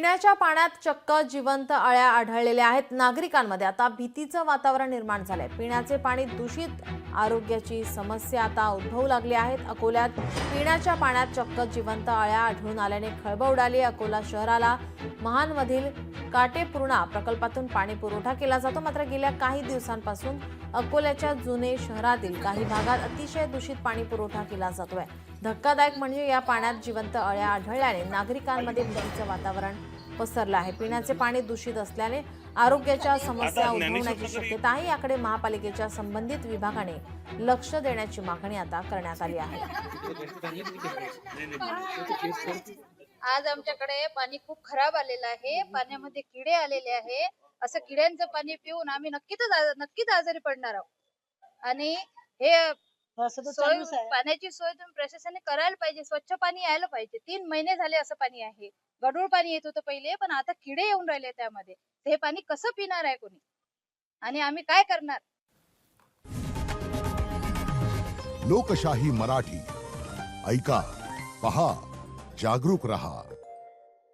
पिण्याच्या पाण्यात चक्क जिवंत अळ्या आढळलेल्या आहेत। नागरिकांमध्ये आता भीतीचं वातावरण निर्माण झालंय। पिण्याचे पाणी दूषित, आरोग्याची समस्या आता उद्भवू लागली आहेत। अकोल्यात पिण्याच्या पाण्यात चक्क जिवंत अळ्या आढळून आल्याने खळबळ उडाली। अकोला शहराला महानमधील काटेपूर्णा प्रकल्पातून पाणी पुरवठा केला जातो, मात्र गेल्या काही दिवसांपासून अकोल्याच्या जुने शहरातील काही भागात अतिशय दूषित पाणी पुरवठा केला जातोय। धक्कादायक म्हणजे या पाण्यात जिवंत अळ्या आढळल्याने नागरिकांमध्ये भीतीचं वातावरण पसरलं आहे। पिण्याचे पाणी दूषित असल्याने आरोग्याच्या समस्या उद्भवण्याची शक्यता आहे। याकडे महापालिकेच्या संबंधित विभागाने लक्ष देण्याची मागणी आता करण्यात आली आहे। आज आमच्याकडे पाणी खूप खराब आलेलं आहे। पाण्यामध्ये किडे आलेले आहे। असं किड्यांचं पाणी पिऊन आम्ही नक्कीच आजारी पडणार आहोत। आणि हे पाण्याची सोय तुम्ही प्रशासनाने करायला पाहिजे। स्वच्छ पाणी यायला पाहिजे। 3 महिने झाले असं पाणी आहे। गढूळ पाणी येत होतं पहिले, पण आता किडे येऊन राहिले त्यामध्ये। हे पाणी कसं पिणार आहे कोणी, आणि आम्ही काय करणार? लोकशाही मराठी ऐका, पहा, जागरूक रहा।